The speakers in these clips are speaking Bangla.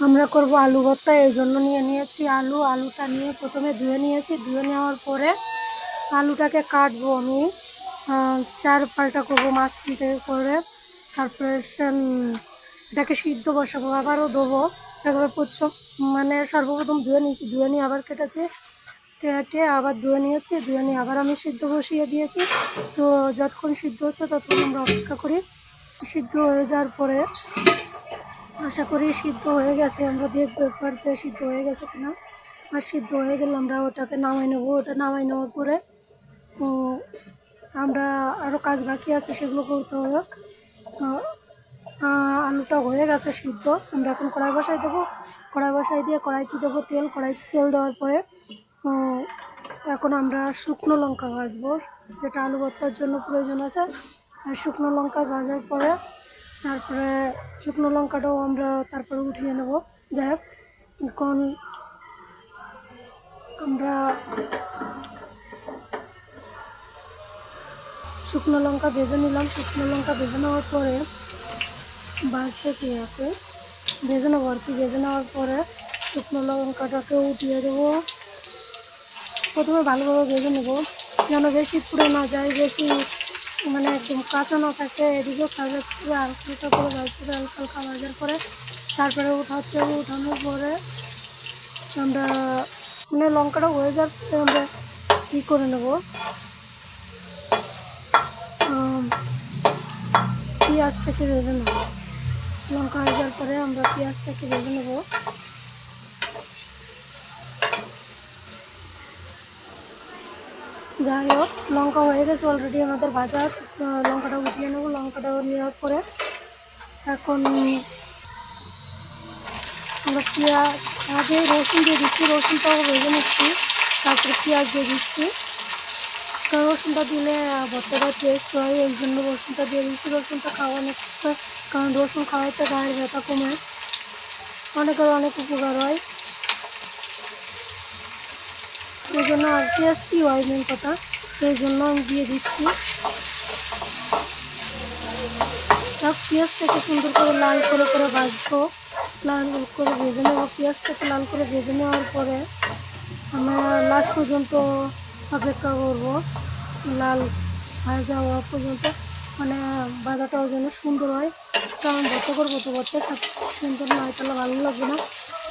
আমরা করব আলু ভর্তা, এই জন্য নিয়ে নিয়েছি আলুটা নিয়ে প্রথমে ধুয়ে নিয়েছি। ধুয়ে নেওয়ার পরে আলুটাকে কাটবো আমি, চার পাল্টা করবো মাঝখান থেকে করে। তারপরে এটাকে সিদ্ধ বসাবো, আবারও ধোবো একবার মানে সর্বপ্রথম ধুয়ে নিয়েছি, ধুয়ে নিয়ে আবার কেটেছি, কেটে আবার ধুয়ে নিয়েছি, ধুয়ে নিয়ে আবার আমি সিদ্ধ বসিয়ে দিয়েছি। তো যতক্ষণ সিদ্ধ হচ্ছে ততক্ষণ আমরা অপেক্ষা করি। সিদ্ধ হয়ে যাওয়ার পরে আশা করি সিদ্ধ হয়ে গেছে, আমরা দেখবো একবার যে সিদ্ধ হয়ে গেছে কিনা। আর সিদ্ধ হয়ে গেলে আমরা ওটাকে নামাই নেবো। ওটা নামাই নেওয়ার পরে আমরা আরও কাজ বাকি আছে, সেগুলো করতে হবে। আলুটা হয়ে গেছে সিদ্ধ, আমরা এখন কড়াই বসাই দেবো। কড়াই বসাই দিয়ে কড়াইতে দেবো তেল। কড়াইতে তেল দেওয়ার পরে এখন আমরা শুকনো লঙ্কা ভাজবো, যেটা আলু ভর্তার জন্য প্রয়োজন আছে। আর শুকনো লঙ্কা ভাজার পরে তারপরে শুকনো লঙ্কাটাও আমরা তারপরে উঠিয়ে নেব। যাই হোক, এখন আমরা শুকনো লঙ্কা ভেজে নিলাম। শুকনো লঙ্কা ভেজে নেওয়ার পরে ভাজতেছি, একে ভেজে নেবো আর কি। ভেজে নেওয়ার পরে শুকনো লঙ্কাটাকে উঠিয়ে দেবো। প্রথমে ভালোভাবে ভেজে নেবো যেন বেশি পুড়ে না যায়, বেশি মানে একদম কাঁচা না থাকে। এদিকেও কাজে পুরো হালকা করে ভাজতে হবে, হালকা হালকা ভাজার পরে তারপরে উঠাতে হবে। উঠানোর পরে আমরা মানে লঙ্কাটা হয়ে যাওয়ার পরে আমরা কী করে নেব, পেঁয়াজটাকে ভেজে নেব। লঙ্কা হয়ে যাওয়ার পরে আমরা পেঁয়াজটাকে ভেজে নেব। যাই হোক, লঙ্কা হয়ে গেছে অলরেডি আমাদের ভাজা। লঙ্কাটা উঠিয়ে নেব। লঙ্কাটা নেওয়ার পরে এখন আমরা পেঁয়াজ আগে রসুন দিয়ে দিচ্ছি, রসুনটাও ভেজে নিচ্ছি, তারপরে পেঁয়াজ দিয়ে দিচ্ছি। কারণ রসুনটা দিলে ভর্তাটা টেস্ট হয়, এই জন্য রসুনটা দিয়ে দিচ্ছি। রসুনটা খাওয়ানো, কারণ রসুন খাওয়াতে গায়ের ব্যথা কমে, অনেকের অনেক উপকার হয়, এই জন্য আর টেস্টি হয় মেন কথা, এই জন্য আমি দিয়ে দিচ্ছি। পেঁয়াজটাকে সুন্দর করে লাল করে ভাজবো, লাল করে ভেজে নেবো। পেঁয়াজটাকে লাল করে ভেজে নেওয়ার পরে আমরা লাস্ট পর্যন্ত অপেক্ষা করবো, লাল ভাজা হওয়া পর্যন্ত, মানে ভাজাটাও যেন সুন্দর হয়। কারণ ভর্তা করবো তো ভর্তা সুন্দর না হয় তাহলে ভালো লাগবে না,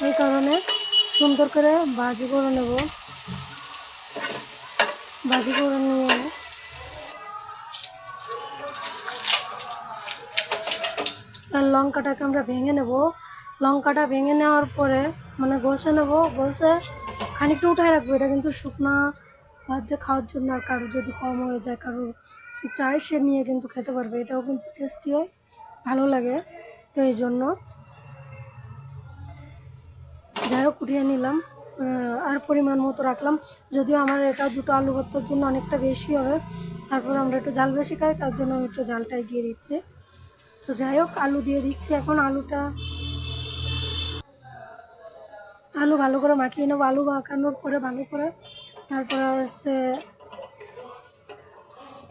এই কারণে সুন্দর করে ভাজি করে নেব। ভাজি করে নিয়ে লঙ্কাটাকে আমরা ভেঙে নেব। লঙ্কাটা ভেঙে নেওয়ার পরে মানে ঘষে নেব, ঘষে খানিকটা উঠায় রাখবো। এটা কিন্তু শুকনা ভাত দিয়ে খাওয়ার জন্য, আর কারোর যদি কম হয়ে যায়, কারোর চাই সে নিয়ে কিন্তু খেতে পারবে, এটাও কিন্তু টেস্টি হয়, ভালো লাগে। তো এই জন্য যাই হোক উঠিয়ে নিলাম, আর পরিমাণ মতো রাখলাম। যদিও আমার এটা দুটো আলু ভর্তার জন্য অনেকটা বেশি হবে, তারপর আমরা একটু ঝাল বেশি খাই, তার জন্য আমি একটু ঝালটাই দিয়ে দিচ্ছি। তো যাই হোক, আলু দিয়ে দিচ্ছি। এখন আলু ভালো করে মাখিয়ে নেবো। আলু মাখানোর পরে ভালো করে তারপরে হচ্ছে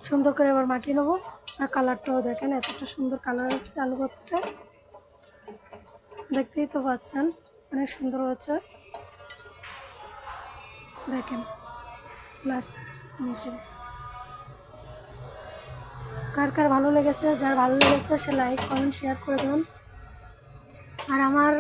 সুন্দর করে এবার মাখিয়ে নেবো। আর কালারটাও দেখেন, এতটা সুন্দর কালার হচ্ছে আলু ভর্তাটা, দেখতেই তো পাচ্ছেন অনেক সুন্দর হচ্ছে, দেখেন লাস্ট মিশিং। কার কার ভালো লেগেছে, যার ভালো লেগেছে সে লাইক কমেন্ট শেয়ার করে দেবেন। আর আমার